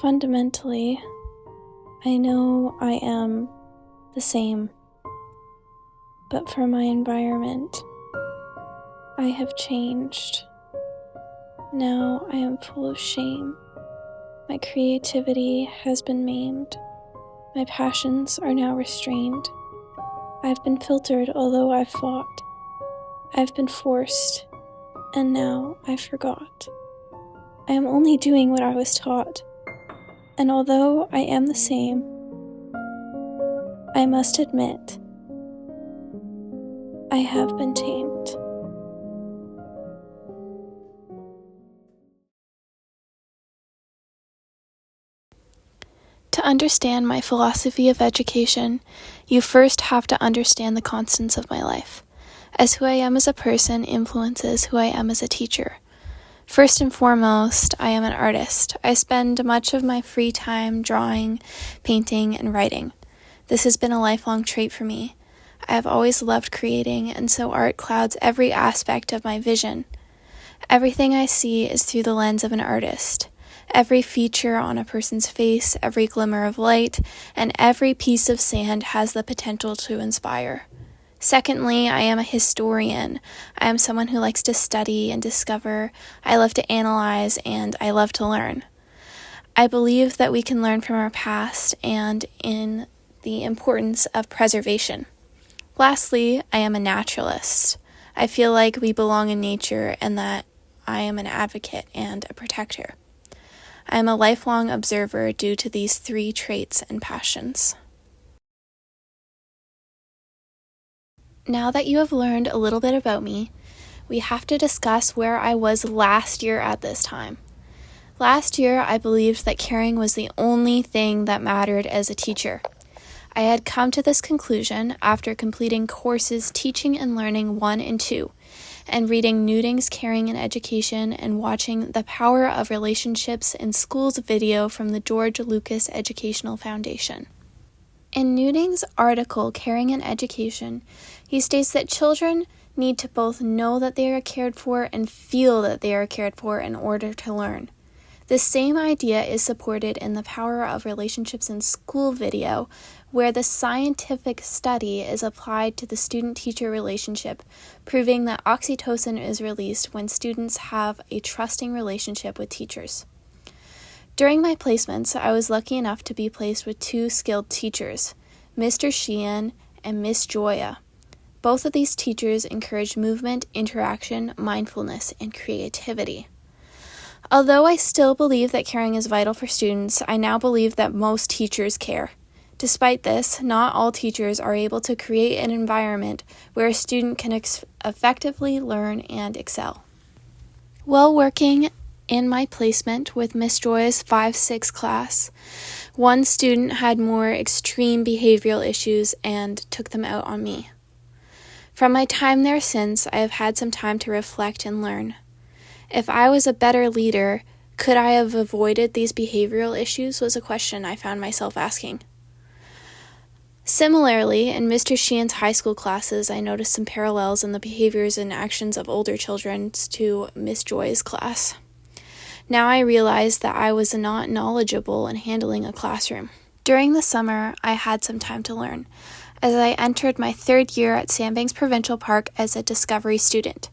Fundamentally, I know I am the same, but for my environment, I have changed. Now I am full of shame. My creativity has been maimed. My passions are now restrained. I've been filtered, although I've fought. I've been forced, and now I forgot. I am only doing what I was taught, and although I am the same, I must admit, I have been tamed. To understand my philosophy of education, you first have to understand the constants of my life, as who I am as a person influences who I am as a teacher. First and foremost, I am an artist. I spend much of my free time drawing, painting, and writing. This has been a lifelong trait for me. I have always loved creating, and so art clouds every aspect of my vision. Everything I see is through the lens of an artist. Every feature on a person's face, every glimmer of light, and every piece of sand has the potential to inspire. Secondly, I am a historian. I am someone who likes to study and discover. I love to analyze, and I love to learn. I believe that we can learn from our past and in the importance of preservation. Lastly, I am a naturalist. I feel like we belong in nature and that I am an advocate and a protector. I am a lifelong observer due to these three traits and passions. Now that you have learned a little bit about me, we have to discuss where I was last year at this time. Last year, I believed that caring was the only thing that mattered as a teacher. I had come to this conclusion after completing courses Teaching and Learning 1 and 2, and reading Newding's Caring in Education and watching The Power of Relationships in Schools video from the George Lucas Educational Foundation. In Newding's article, Caring in Education, he states that children need to both know that they are cared for and feel that they are cared for in order to learn. This same idea is supported in The Power of Relationships in School video, where the scientific study is applied to the student-teacher relationship, proving that oxytocin is released when students have a trusting relationship with teachers. During my placements, I was lucky enough to be placed with two skilled teachers, Mr. Sheehan and Miss Joya. Both of these teachers encouraged movement, interaction, mindfulness, and creativity. Although I still believe that caring is vital for students, I now believe that most teachers care. Despite this, not all teachers are able to create an environment where a student can effectively learn and excel. While working in my placement with Miss Joya's 5-6 class, one student had more extreme behavioral issues and took them out on me. From my time there since, I have had some time to reflect and learn. If I was a better leader, could I have avoided these behavioral issues was a question I found myself asking. Similarly, in Mr. Sheehan's high school classes, I noticed some parallels in the behaviors and actions of older children to Miss Joy's class. Now I realize that I was not knowledgeable in handling a classroom. During the summer, I had some time to learn, as I entered my 3rd year at Sandbanks Provincial Park as a Discovery student.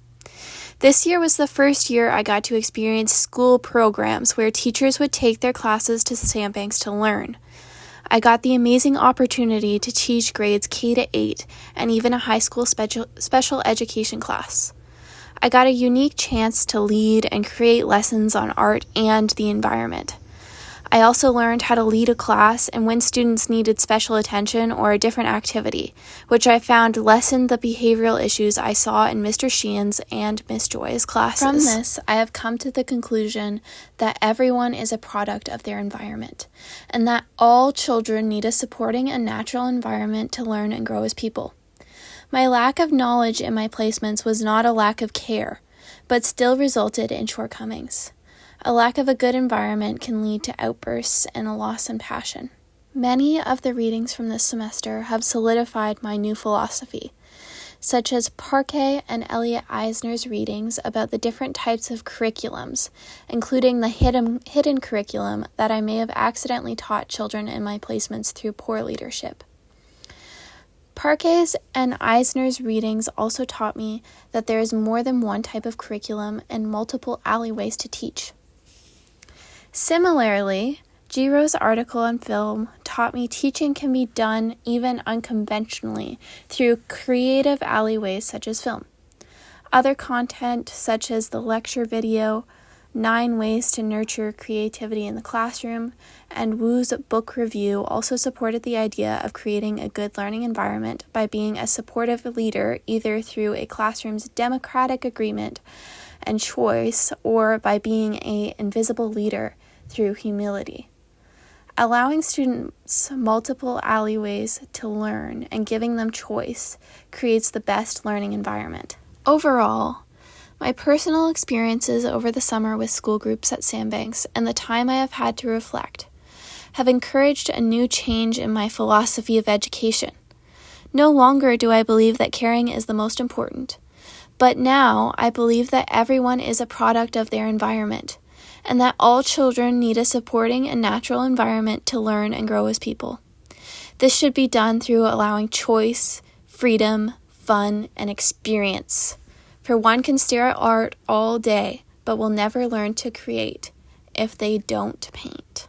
This year was the first year I got to experience school programs where teachers would take their classes to Sandbanks to learn. I got the amazing opportunity to teach grades K to 8 and even a high school special education class. I got a unique chance to lead and create lessons on art and the environment. I also learned how to lead a class and when students needed special attention or a different activity, which I found lessened the behavioral issues I saw in Mr. Sheehan's and Miss Joy's classes. From this, I have come to the conclusion that everyone is a product of their environment, and that all children need a supporting and natural environment to learn and grow as people. My lack of knowledge in my placements was not a lack of care, but still resulted in shortcomings. A lack of a good environment can lead to outbursts and a loss in passion. Many of the readings from this semester have solidified my new philosophy. such as Parquet and Elliot Eisner's readings about the different types of curriculums, including the hidden curriculum that I may have accidentally taught children in my placements through poor leadership. Parquet's and Eisner's readings also taught me that there is more than one type of curriculum and multiple alleyways to teach. Similarly, Jiro's article on film taught me teaching can be done even unconventionally through creative alleyways such as film. Other content such as the lecture video, 9 Ways to Nurture Creativity in the Classroom, and Wu's book review also supported the idea of creating a good learning environment by being a supportive leader either through a classroom's democratic agreement and choice or by being an invisible leader through humility. Allowing students multiple alleyways to learn and giving them choice creates the best learning environment. Overall, my personal experiences over the summer with school groups at Sandbanks and the time I have had to reflect have encouraged a new change in my philosophy of education. No longer do I believe that caring is the most important, but now I believe that everyone is a product of their environment, and that all children need a supporting and natural environment to learn and grow as people. This should be done through allowing choice, freedom, fun, and experience. For one can stare at art all day, but will never learn to create if they don't paint.